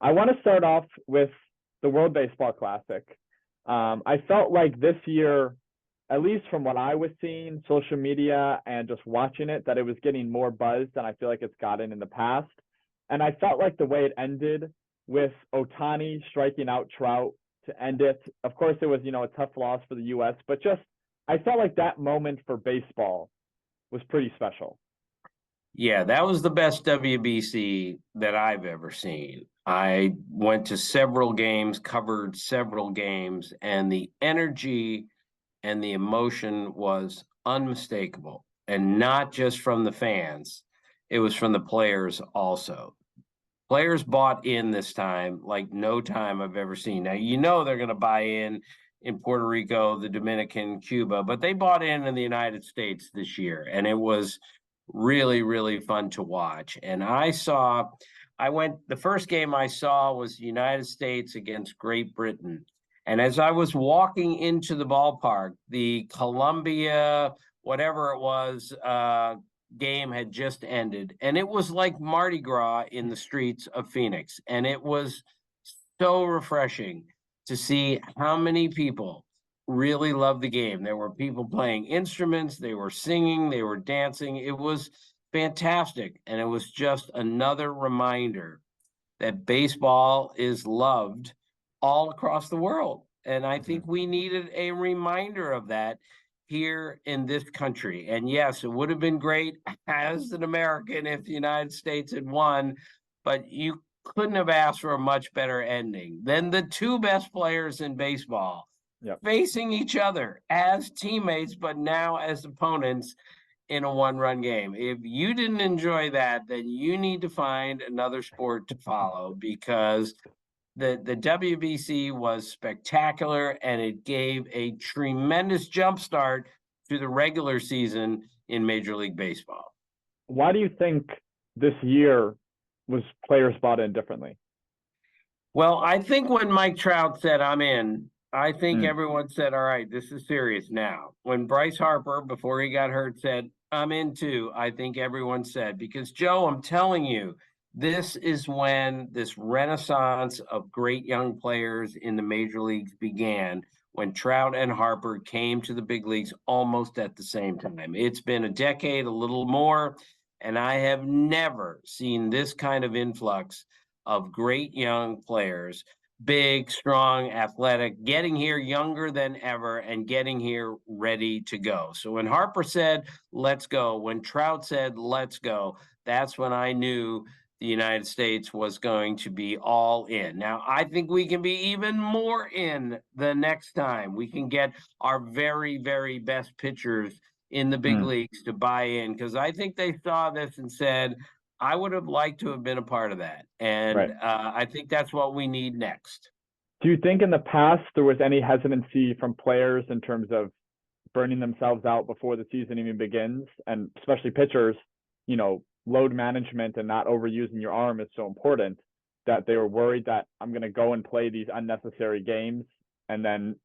I want to start off with the World Baseball Classic. I felt like this year, at least from what I was seeing, social media and just watching it, that it was getting more buzz than I feel like it's gotten in the past. And I felt like the way it ended with Ohtani striking out Trout to end it. Of course, it was, a tough loss for the U.S., but just I felt like that moment for baseball was pretty special. Yeah, that was the best WBC that I've ever seen. I went to several games, covered several games, and the energy and the emotion was unmistakable. And not just from the fans, it was from the players also. Players bought in this time like no time I've ever seen. Now, they're going to buy in Puerto Rico, the Dominican, Cuba, but they bought in the United States this year, and it was really, really fun to watch. And the first game I saw was the United States against Great Britain. And as I was walking into the ballpark, the Colombia, whatever it was, game had just ended. And it was like Mardi Gras in the streets of Phoenix. And it was so refreshing to see how many people really loved the game. There were people playing instruments, they were singing, they were dancing. It was fantastic. And it was just another reminder that baseball is loved all across the world. And I think we needed a reminder of that here in this country. And yes, it would have been great as an American if the United States had won, but you couldn't have asked for a much better ending than the two best players in baseball facing each other as teammates, but now as opponents in a one-run game. If you didn't enjoy that, then you need to find another sport to follow, because the WBC was spectacular, and it gave a tremendous jumpstart to the regular season in Major League Baseball. Why do you think this year was players bought in differently? Well, I think when Mike Trout said, "I'm in," I think everyone said, all right, this is serious now. When Bryce Harper, before he got hurt, said, "I'm in too," I think everyone said, because Joe, I'm telling you, this is when this renaissance of great young players in the major leagues began, when Trout and Harper came to the big leagues almost at the same time. It's been a decade, a little more, and I have never seen this kind of influx of great young players, big, strong, athletic, getting here younger than ever and getting here ready to go. So when Harper said, "Let's go," when Trout said, "Let's go," that's when I knew the United States was going to be all in. Now, I think we can be even more in the next time. We can get our very, very best pitchers in the big leagues to buy in, because I think they saw this and said, I would have liked to have been a part of that. And I think that's what we need next. Do you think in the past there was any hesitancy from players in terms of burning themselves out before the season even begins? And especially pitchers, load management and not overusing your arm is so important, that they were worried that I'm going to go and play these unnecessary games, and then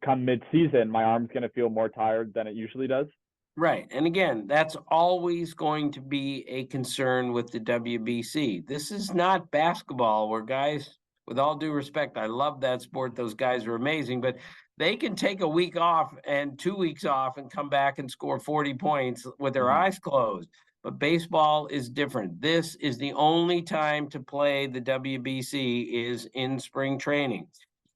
come mid-season, my arm's going to feel more tired than it usually does? Right. And again, that's always going to be a concern with the WBC. This is not basketball where guys, with all due respect, I love that sport. Those guys are amazing, but they can take a week off and 2 weeks off and come back and score 40 points with their eyes closed. But baseball is different. This is the only time to play the WBC is in spring training.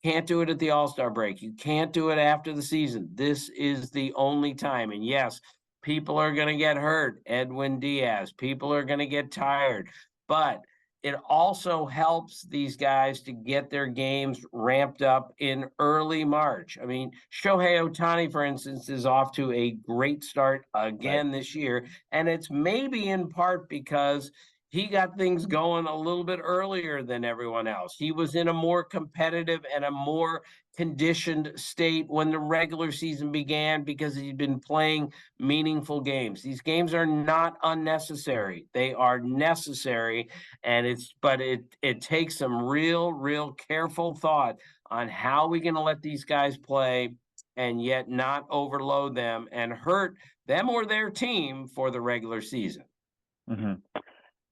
Can't do it at the All-Star break. You can't do it after the season. This is the only time. And yes, people are going to get hurt. Edwin Diaz, people are going to get tired. But it also helps these guys to get their games ramped up in early March. I mean, Shohei Ohtani, for instance, is off to a great start again this year. And it's maybe in part because he got things going a little bit earlier than everyone else. He was in a more competitive and a more conditioned state when the regular season began, because he'd been playing meaningful games. These games are not unnecessary. They are necessary. And it takes some real careful thought on how we're going to let these guys play and yet not overload them and hurt them or their team for the regular season.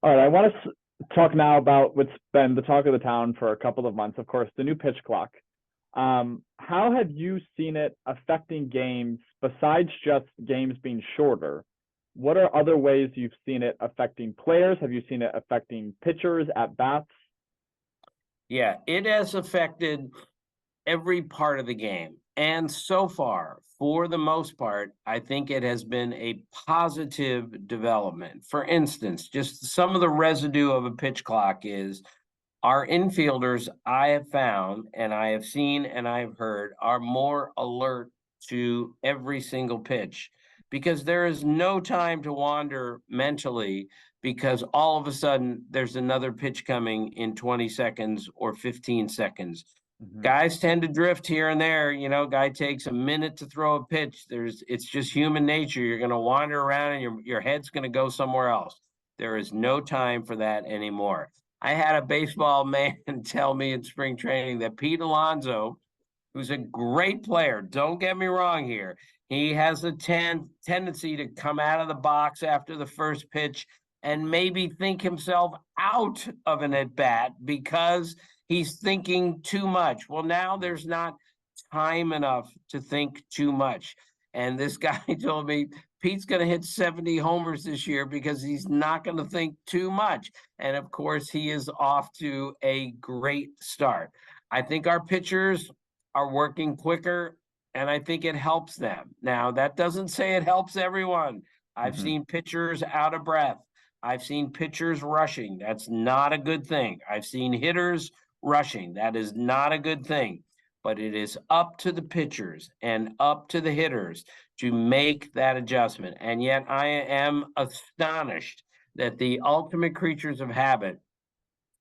All right, I want to talk now about what's been the talk of the town for a couple of months, of course, the new pitch clock. How have you seen it affecting games besides just games being shorter? What are other ways you've seen it affecting players? Have you seen it affecting pitchers at bats? Yeah, it has affected every part of the game. And so far, for the most part, I think it has been a positive development. For instance, just some of the residue of a pitch clock is our infielders, I have found, and I have seen and I have heard, are more alert to every single pitch because there is no time to wander mentally because all of a sudden there's another pitch coming in 20 seconds or 15 seconds. Mm-hmm. Guys tend to drift here and there. Guy takes a minute to throw a pitch. It's just human nature. You're going to wander around and your head's going to go somewhere else. There is no time for that anymore. I had a baseball man tell me in spring training that Pete Alonso, who's a great player, don't get me wrong here, he has a tendency to come out of the box after the first pitch and maybe think himself out of an at bat because he's thinking too much. Well, now there's not time enough to think too much. And this guy told me Pete's going to hit 70 homers this year because he's not going to think too much. And of course, he is off to a great start. I think our pitchers are working quicker, and I think it helps them. Now, that doesn't say it helps everyone. I've Mm-hmm. seen pitchers out of breath. I've seen pitchers rushing. That's not a good thing. I've seen hitters rushing. That is not a good thing. But it is up to the pitchers and up to the hitters to make that adjustment. And yet I am astonished that the ultimate creatures of habit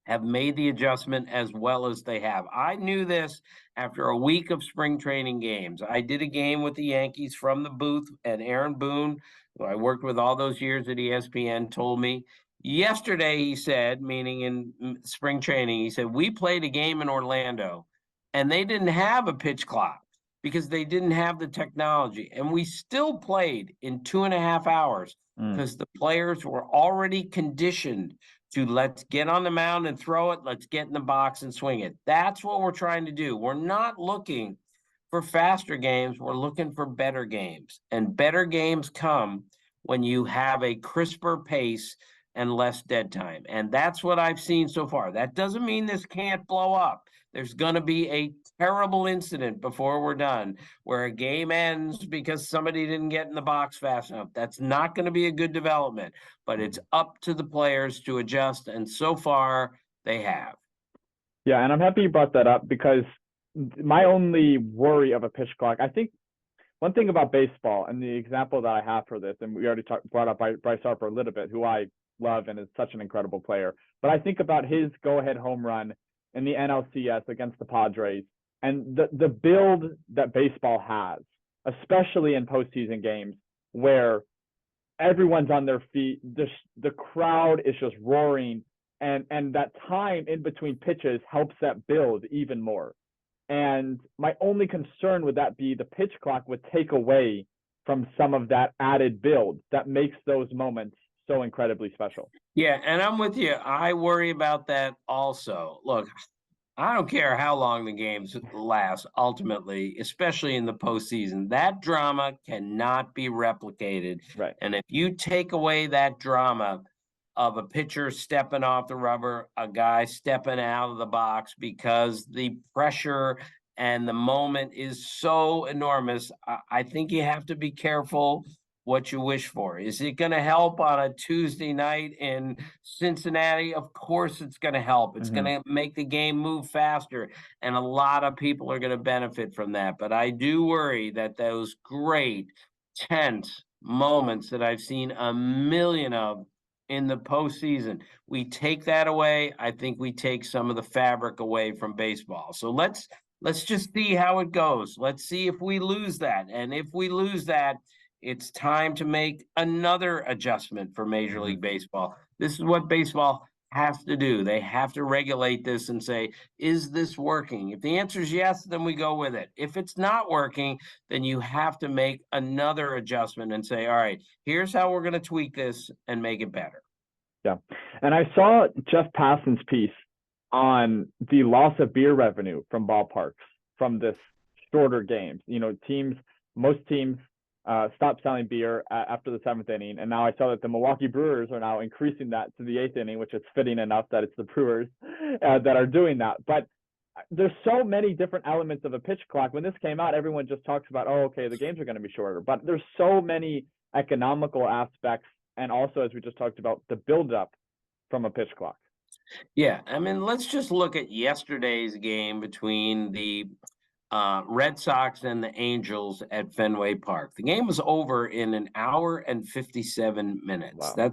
have made the adjustment as well as they have. I knew this after a week of spring training games. I did a game with the Yankees from the booth, and Aaron Boone, who I worked with all those years at ESPN, told me yesterday, he said, meaning in spring training, he said, we played a game in Orlando and they didn't have a pitch clock because they didn't have the technology. And we still played in 2.5 hours because the players were already conditioned to let's get on the mound and throw it. Let's get in the box and swing it. That's what we're trying to do. We're not looking for faster games. We're looking for better games. And better games come when you have a crisper pace and less dead time. And that's what I've seen so far. That doesn't mean this can't blow up. There's going to be a terrible incident before we're done where a game ends because somebody didn't get in the box fast enough. That's not going to be a good development, but it's up to the players to adjust. And so far they have. Yeah, and I'm happy you brought that up because my only worry of a pitch clock, I think one thing about baseball and the example that I have for this, and we already brought up Bryce Harper a little bit, who I love and is such an incredible player. But I think about his go-ahead home run in the NLCS against the Padres and the build that baseball has, especially in postseason games where everyone's on their feet, the crowd is just roaring, and that time in between pitches helps that build even more. And my only concern would that be the pitch clock would take away from some of that added build that makes those moments so incredibly special. Yeah, and I'm with you. I worry about that also. Look, I don't care how long the games last, ultimately, especially in the postseason. That drama cannot be replicated. Right. And if you take away that drama of a pitcher stepping off the rubber, a guy stepping out of the box because the pressure and the moment is so enormous, I think you have to be careful what you wish for. Is it going to help on a Tuesday night in Cincinnati? Of course it's going to help. It's going to make the game move faster, and a lot of people are going to benefit from that. But I do worry that those great, tense moments that I've seen a million of in the postseason, we take that away. I think we take some of the fabric away from baseball. So let's just see how it goes. Let's see if we lose that. And if we lose that, it's time to make another adjustment for Major League Baseball. This is what baseball has to do. They have to regulate this and say, is this working? If the answer is yes, then we go with it. If it's not working, then you have to make another adjustment and say, all right, here's how we're going to tweak this and make it better. Yeah. And I saw Jeff Passan's piece on the loss of beer revenue from ballparks from this shorter games. Most teams stopped selling beer after the seventh inning. And now I saw that the Milwaukee Brewers are now increasing that to the eighth inning, which is fitting enough that it's the Brewers that are doing that. But there's so many different elements of a pitch clock. When this came out, everyone just talks about, oh, okay, the games are going to be shorter. But there's so many economical aspects. And also, as we just talked about, the buildup from a pitch clock. Yeah, I mean, let's just look at yesterday's game between the Red Sox and the Angels at Fenway Park. The game was over in an hour and 57 minutes. Wow.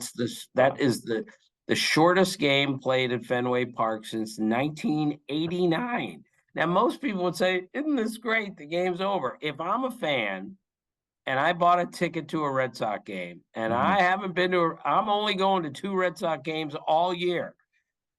That is the shortest game played at Fenway Park since 1989. Now, most people would say, "Isn't this great? The game's over." If I'm a fan and I bought a ticket to a Red Sox game, and I haven't been I'm only going to 2 Red Sox games all year,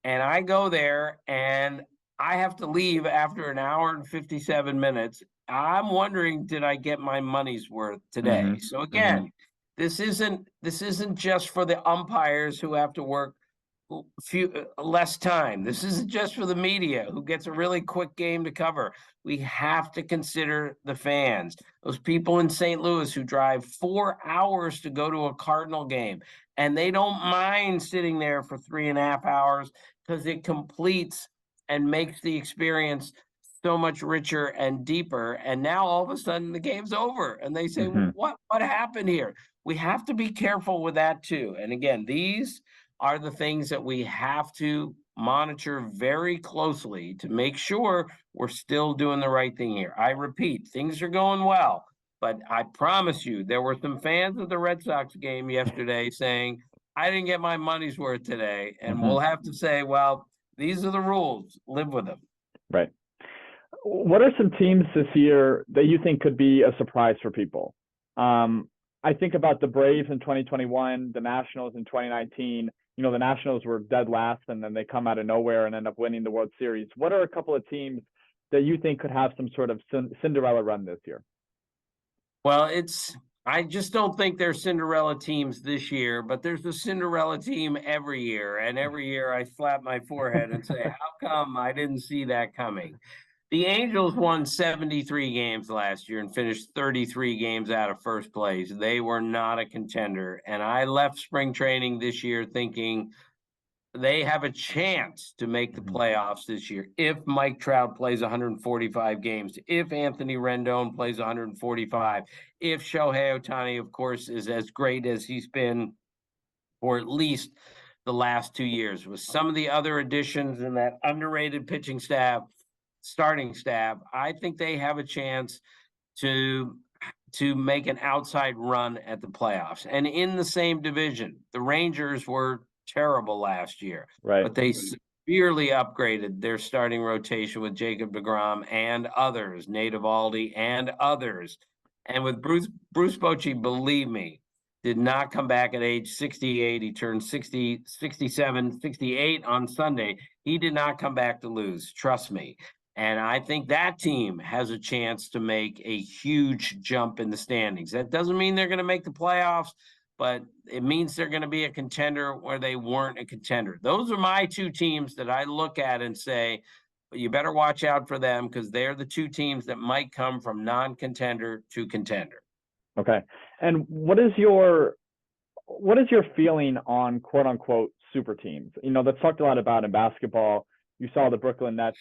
and I go there and I have to leave after an hour and 57 minutes. I'm wondering, did I get my money's worth today? So again, this isn't just for the umpires who have to work less time. This isn't just for the media who gets a really quick game to cover. We have to consider the fans, those people in St. Louis who drive 4 hours to go to a Cardinal game, and they don't mind sitting there for 3.5 hours because it completes and makes the experience so much richer and deeper. And now all of a sudden the game's over and they say, what happened here? We have to be careful with that too. And again, these are the things that we have to monitor very closely to make sure we're still doing the right thing here. I repeat, things are going well, but I promise you, there were some fans of the Red Sox game yesterday saying, I didn't get my money's worth today. And we'll have to say, well, these are the rules. Live with them. Right. What are some teams this year that you think could be a surprise for people? I think about the Braves in 2021, the Nationals in 2019. The Nationals were dead last, and then they come out of nowhere and end up winning the World Series. What are a couple of teams that you think could have some sort of Cinderella run this year? Well, I just don't think there's Cinderella teams this year, but there's a Cinderella team every year. And every year I slap my forehead and say, how come I didn't see that coming? The Angels won 73 games last year and finished 33 games out of first place. They were not a contender. And I left spring training this year thinking they have a chance to make the playoffs this year if Mike Trout plays 145 games, if Anthony Rendon plays 145, if Shohei Ohtani, of course, is as great as he's been for at least the last 2 years. With some of the other additions in that underrated pitching staff, starting staff, I think they have a chance to make an outside run at the playoffs. And in the same division, the Rangers were terrible last year, but they severely upgraded their starting rotation with Jacob deGrom and others, Nate Eovaldi and others. And with Bruce Bochy, believe me, did not come back at age 68. He turned 60, 67, 68 on Sunday. He did not come back to lose. Trust me. And I think that team has a chance to make a huge jump in the standings. That doesn't mean they're going to make the playoffs, but it means they're going to be a contender where they weren't a contender. Those are my two teams that I look at and say, you better watch out for them because they're the two teams that might come from non-contender to contender. Okay. And what is your feeling on quote unquote super teams? That's talked a lot about in basketball. You saw the Brooklyn Nets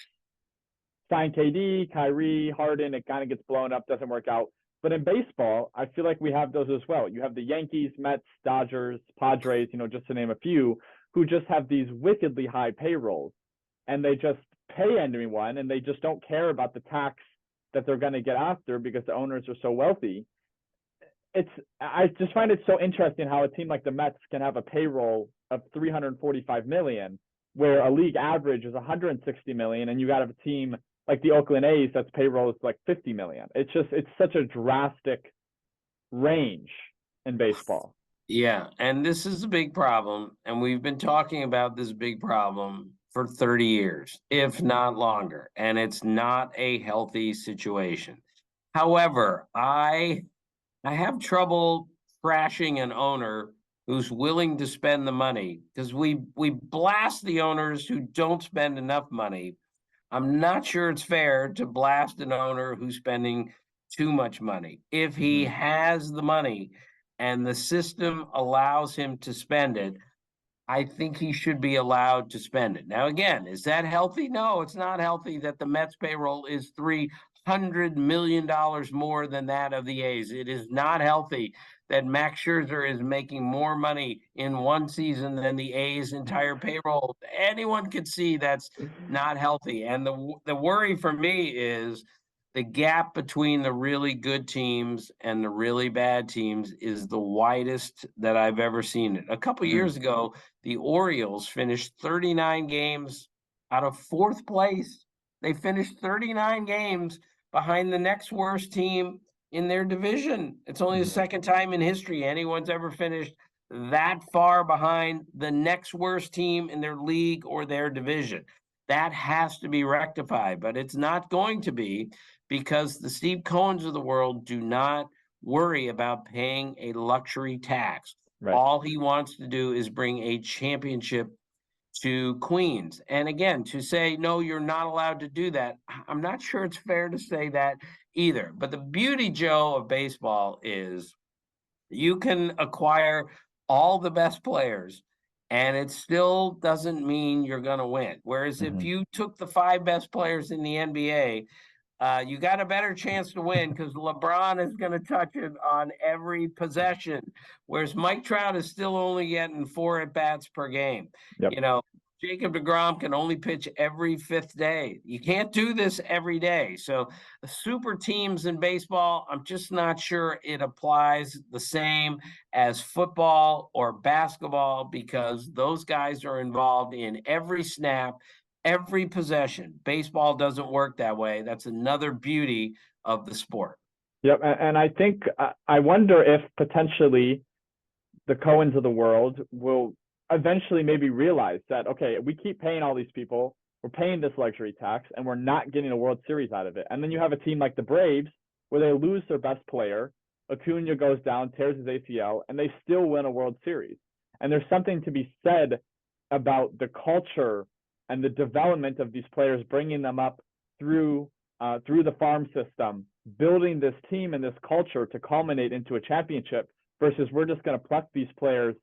sign KD, Kyrie, Harden. It kind of gets blown up, doesn't work out. But in baseball, I feel like we have those as well. You have the Yankees, Mets, Dodgers, Padres, just to name a few, who just have these wickedly high payrolls, and they just pay anyone, and they just don't care about the tax that they're going to get after because the owners are so wealthy. I just find it so interesting how a team like the Mets can have a payroll of $345 million, where a league average is $160 million, and you got a team like the Oakland A's that's payroll is like $50 million. It's such a drastic range in baseball. Yeah, and this is a big problem, and we've been talking about this big problem for 30 years, if not longer, and it's not a healthy situation. However, I have trouble trashing an owner who's willing to spend the money, because we blast the owners who don't spend enough money. I'm not sure it's fair to blast an owner who's spending too much money. If he Hmm. has the money and the system allows him to spend it, I think he should be allowed to spend it. Now, again, is that healthy? No, it's not healthy that the Mets payroll is $300 million more than that of the A's. It is not healthy that Max Scherzer is making more money in one season than the A's entire payroll. Anyone could see that's not healthy. And the worry for me is the gap between the really good teams and the really bad teams is the widest that I've ever seen it. A couple Hmm. years ago, the Orioles finished 39 games out of fourth place. They finished 39 games behind the next worst team in their division. It's only the Hmm. second time in history anyone's ever finished that far behind the next worst team in their league or their division. That has to be rectified, but it's not going to be, because the Steve Cohens of the world do not worry about paying a luxury tax. Right. All he wants to do is bring a championship to Queens. And again, to say, no, you're not allowed to do that, I'm not sure it's fair to say that either. But the beauty, Joe, of baseball is you can acquire all the best players and it still doesn't mean you're going to win. Whereas if Hmm. you took the five best players in the NBA, you got a better chance to win because LeBron is going to touch it on every possession, whereas Mike Trout is still only getting 4 at bats per game. Yep. You know, Jacob DeGrom can only pitch every fifth day. You can't do this every day. So, the super teams in baseball, I'm just not sure it applies the same as football or basketball, because those guys are involved in every snap, every possession. Baseball doesn't work that way. That's another beauty of the sport. Yep. And I think I wonder if potentially the Cohens of the world will eventually maybe realize that, okay, we keep paying all these people, we're paying this luxury tax, and we're not getting a World Series out of it. And then you have a team like the Braves where they lose their best player, Acuna goes down, tears his ACL, and they still win a World Series. And there's something to be said about the culture and the development of these players, bringing them up through through the farm system, building this team and this culture to culminate into a championship, versus we're just going to pluck these players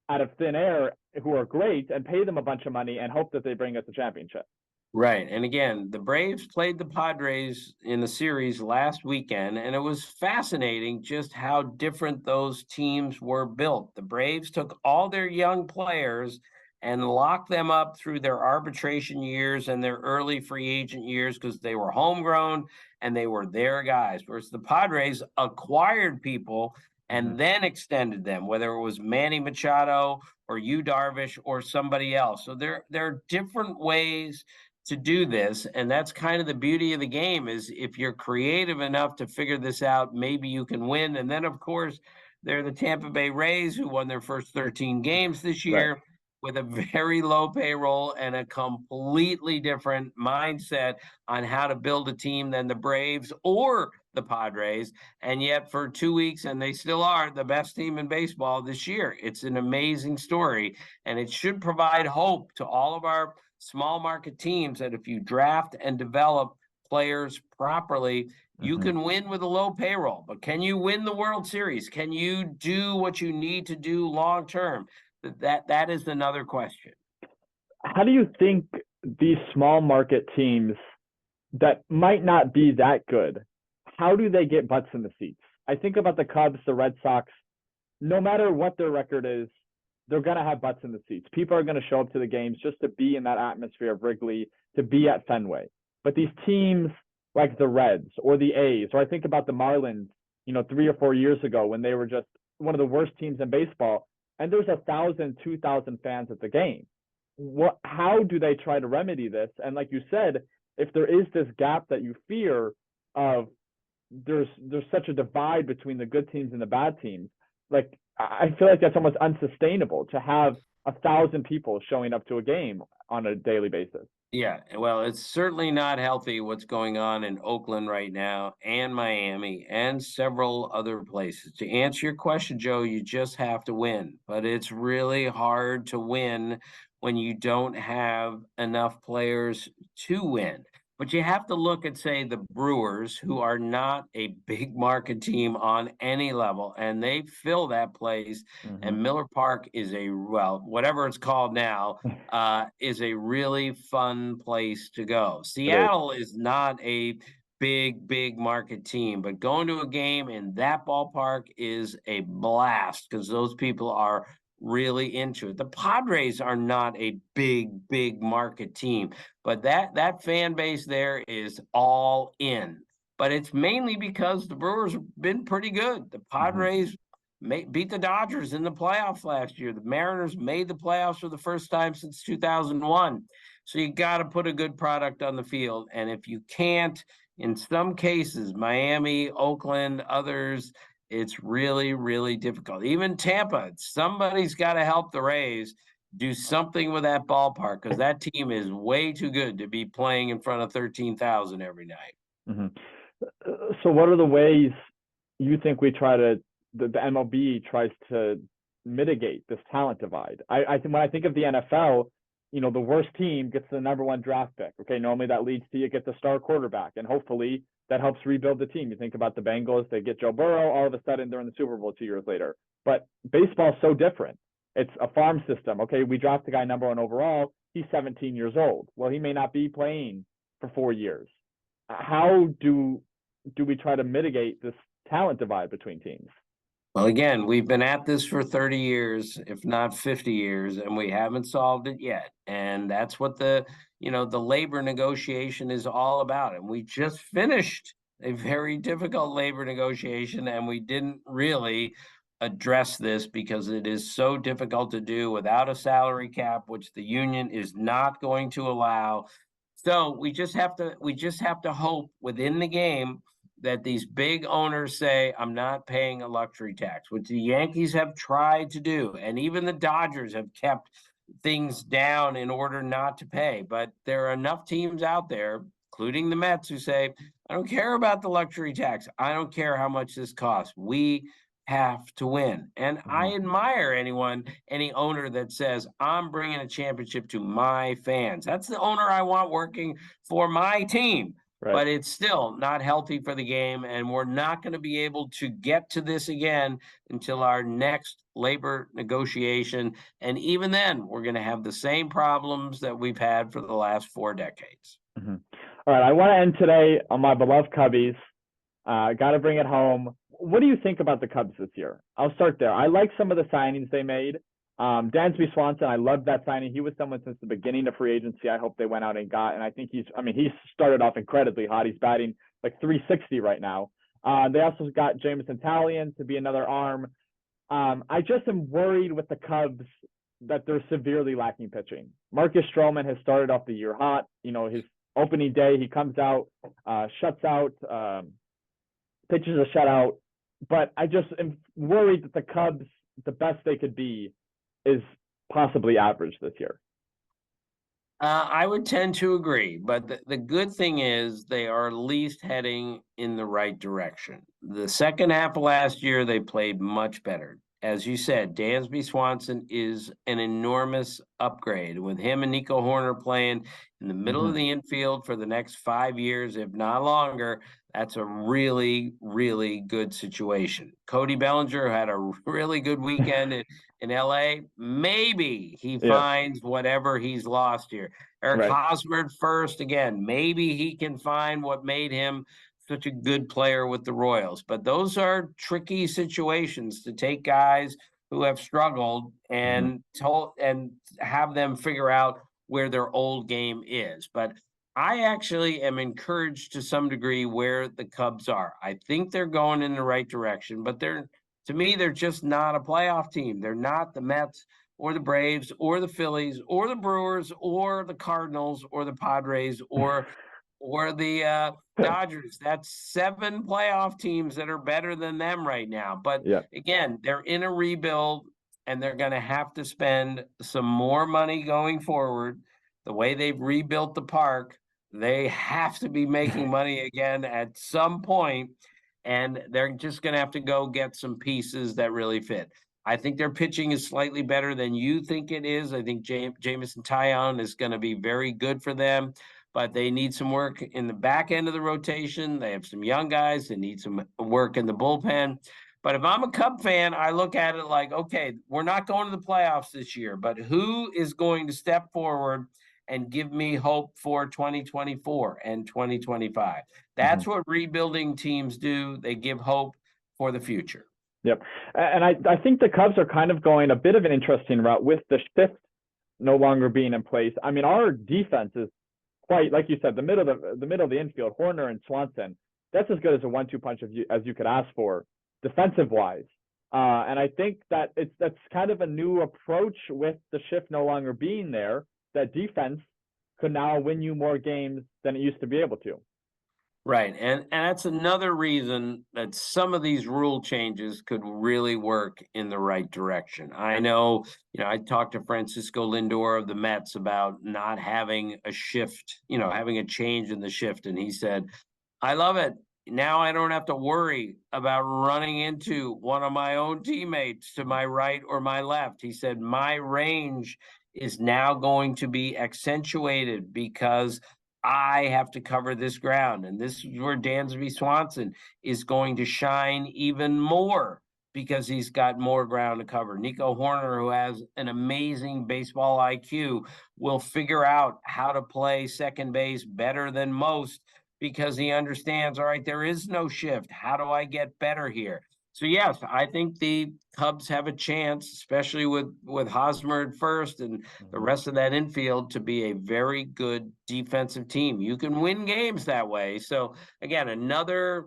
out of thin air who are great and pay them a bunch of money and hope that they bring us a championship. Right. And again, the Braves played the Padres in the series last weekend, and it was fascinating just how different those teams were built. The Braves took all their young players and locked them up through their arbitration years and their early free agent years because they were homegrown and they were their guys. Whereas the Padres acquired people Mm-hmm. and then extended them, whether it was Manny Machado or Yu Darvish or somebody else. So there are different ways to do this, and that's kind of the beauty of the game, is if you're creative enough to figure this out, maybe you can win. And then of course they're the Tampa Bay Rays, who won their first 13 games this Right. year with a very low payroll and a completely different mindset on how to build a team than the Braves or the Padres. And yet for 2 weeks, and they still are the best team in baseball this year. It's an amazing story, and it should provide hope to all of our small market teams that if you draft and develop players properly, you Mm-hmm. can win with a low payroll. But can you win the World Series? Can you do what you need to do long term? That is another question. How do you think these small market teams that might not be that good, how do they get butts in the seats? I think about the Cubs, the Red Sox. No matter what their record is, they're going to have butts in the seats. People are going to show up to the games just to be in that atmosphere of Wrigley, to be at Fenway. But these teams like the Reds or the A's, or I think about the Marlins, 3 or 4 years ago when they were just one of the worst teams in baseball, and there's 1,000, 2,000 fans at the game. How do they try to remedy this? And like you said, if there is this gap that you fear of, there's such a divide between the good teams and the bad teams. Like, I feel like that's almost unsustainable to have 1,000 people showing up to a game on a daily basis. Yeah, well, it's certainly not healthy what's going on in Oakland right now and Miami and several other places. To answer your question, Joe, you just have to win. But it's really hard to win when you don't have enough players to win. But you have to look at, say, the Brewers, who are not a big market team on any level, and they fill that place. Hmm. And Miller Park is well, whatever it's called now, is a really fun place to go. It is. Seattle is not a big market team, but going to a game in that ballpark is a blast because those people are really into it. The Padres are not a big market team, but that fan base there is all in. But it's mainly because the Brewers have been pretty good. The Hmm. Padres beat the Dodgers in the playoffs last year. The Mariners made the playoffs for the first time since 2001. So you got to put a good product on the field. And if you can't, in some cases, Miami, Oakland, others, it's really difficult. Even Tampa, somebody's got to help the Rays do something with that ballpark because that team is way too good to be playing in front of 13,000 every night. Hmm. So what are the ways you think we try to the MLB tries to mitigate this talent divide? I think when I think of the NFL, the worst team gets the number one draft pick. Okay, normally that leads to you get the star quarterback, and hopefully that helps rebuild the team. You think about the Bengals, they get Joe Burrow, all of a sudden they're in the Super Bowl 2 years later. But baseball's so different. It's a farm system. Okay, we draft the guy number one overall. He's 17 years old. Well, he may not be playing for 4 years. How do we try to mitigate this talent divide between teams? Well, again, we've been at this for 30 years, if not 50 years, and we haven't solved it yet. And that's what the labor negotiation is all about. And we just finished a very difficult labor negotiation, and we didn't really address this because it is so difficult to do without a salary cap, which the union is not going to allow. So we just have to hope within the game that these big owners say, I'm not paying a luxury tax, which the Yankees have tried to do. And even the Dodgers have kept things down in order not to pay. But there are enough teams out there, including the Mets, who say, I don't care about the luxury tax. I don't care how much this costs. We have to win. And I Hmm. admire any owner that says, I'm bringing a championship to my fans. That's the owner I want working for my team, Right. but it's still not healthy for the game. And we're not going to be able to get to this again until our next labor negotiation. And even then, we're going to have the same problems that we've had for the last 4 decades. Hmm. All right. I want to end today on my beloved Cubbies. Got to bring it home. What do you think about the Cubs this year? I'll start there. I like some of the signings they made. Dansby Swanson, I loved that signing. He was someone since the beginning of free agency. I hope they went out and got, and I think he started off incredibly hot. He's batting like 360 right now. They also got Jameson Taillon to be another arm. I just am worried with the Cubs that they're severely lacking pitching. Marcus Stroman has started off the year hot. His opening day, he comes out, shuts out, pitches a shutout. But I just am worried that the Cubs, the best they could be, is possibly average this year. I would tend to agree, but the good thing is they are at least heading in the right direction. The second half of last year, they played much better. As you said, Dansby Swanson is an enormous upgrade. With him and Nico Horner playing in the middle Mm-hmm. of the infield for the next 5 years, if not longer, that's a really good situation. Cody Bellinger had a really good weekend in LA. Maybe he Yeah. finds whatever he's lost here. Eric Right. Hosmer first again. Maybe he can find what made him such a good player with the Royals. But those are tricky situations to take guys who have struggled Mm-hmm. and have them figure out where their old game is. But I actually am encouraged to some degree where the Cubs are. I think they're going in the right direction, but to me, they're just not a playoff team. They're not the Mets or the Braves or the Phillies or the Brewers or the Cardinals or the Padres or the Dodgers. That's 7 playoff teams that are better than them right now. But Yeah. again, they're in a rebuild and they're going to have to spend some more money going forward. the way they've rebuilt the park, they have to be making money again at some point, and they're just going to have to go get some pieces that really fit. I think their pitching is slightly better than you think it is. I think Jamison Tyon is going to be very good for them, but they need some work in the back end of the rotation. They have some young guys. They need some work in the bullpen. But if I'm a Cub fan, I look at it like, okay, we're not going to the playoffs this year, but who is going to step forward and give me hope for 2024 and 2025? That's what rebuilding teams do. They give hope for the future. Yep. And I think the Cubs are kind of going a bit of an interesting route with the shift no longer being in place. I mean, our defense is quite, like you said, the middle of the infield, Horner and Swanson. That's as good as a 1-2 punch as you could ask for, defensive wise. And I think that that's kind of a new approach with the shift no longer being there. That defense could now win you more games than it used to be able to. Right. And that's another reason that some of these rule changes could really work in the right direction. I know, I talked to Francisco Lindor of the Mets about not having a shift, having a change in the shift. And he said, I love it. Now I don't have to worry about running into one of my own teammates to my right or my left. He said, my range is now going to be accentuated because I have to cover this ground. And this is where Dansby Swanson is going to shine even more because he's got more ground to cover. Nico Horner, who has an amazing baseball IQ, will figure out how to play second base better than most because he understands, all right, there is no shift. How do I get better here? So, yes, I think the Cubs have a chance, especially with Hosmer at first and the rest of that infield, to be a very good defensive team. You can win games that way. So, again, another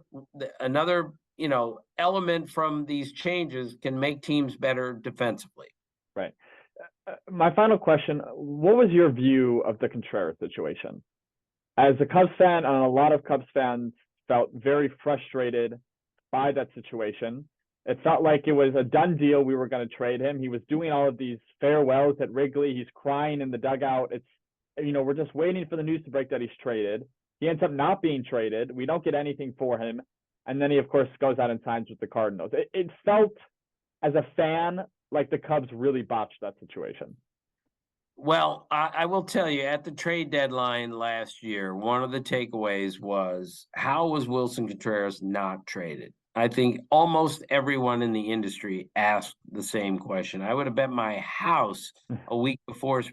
element from these changes can make teams better defensively. Right. My final question, what was your view of the Contreras situation? As a Cubs fan, and a lot of Cubs fans felt very frustrated by that situation. It felt like it was a done deal. We were going to trade him. He was doing all of these farewells at Wrigley. He's crying in the dugout. It's, we're just waiting for the news to break that he's traded. He ends up not being traded. We don't get anything for him. And then he, of course, goes out and signs with the Cardinals. It felt, as a fan, like the Cubs really botched that situation. Well, I will tell you, at the trade deadline last year, one of the takeaways was, how was Wilson Contreras not traded? I think almost everyone in the industry asked the same question. I would have bet my house a week before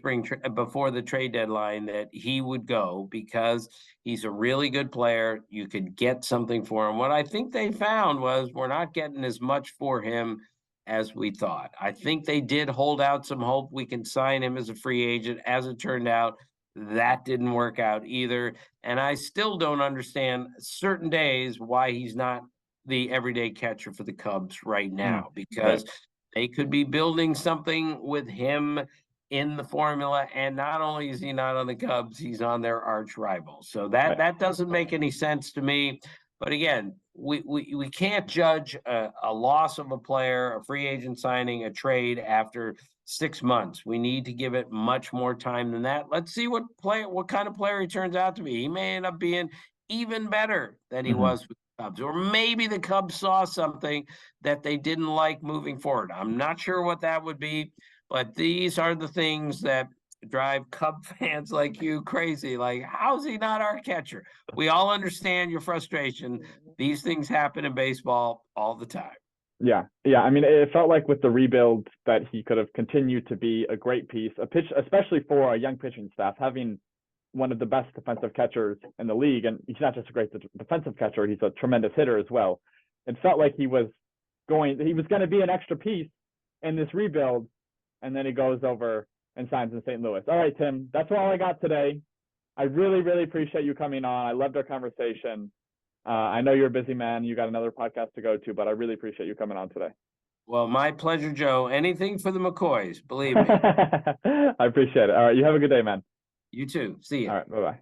before the trade deadline that he would go because he's a really good player. You could get something for him. What I think they found was we're not getting as much for him as we thought. I think they did hold out some hope we can sign him as a free agent. As it turned out, that didn't work out either. And I still don't understand certain days why he's not the everyday catcher for the Cubs right now, because they could be building something with him in the formula. And not only is he not on the Cubs, he's on their arch rival. So that doesn't make any sense to me. But again, we can't judge a loss of a player, a free agent signing, a trade after 6 months. We need to give it much more time than that. Let's see what kind of player he turns out to be. He may end up being even better than he was with the Cubs, or maybe the Cubs saw something that they didn't like moving forward. I'm not sure what that would be, but these are the things that drive Cub fans like you crazy. Like, how's he not our catcher? We all understand your frustration. These things happen in baseball all the time. Yeah. I mean, it felt like with the rebuild that he could have continued to be a great piece, especially for a young pitching staff, having one of the best defensive catchers in the league. And he's not just a great defensive catcher, he's a tremendous hitter as well. It felt like he was going to be an extra piece in this rebuild. And then he goes over and signs in St. Louis. All right, Tim, that's all I got today. I really, really appreciate you coming on. I loved our conversation. I know you're a busy man. You got another podcast to go to, but I really appreciate you coming on today. Well, my pleasure, Joe. Anything for the McCoys, believe me. I appreciate it. All right, you have a good day, man. You too. See you. All right, bye-bye.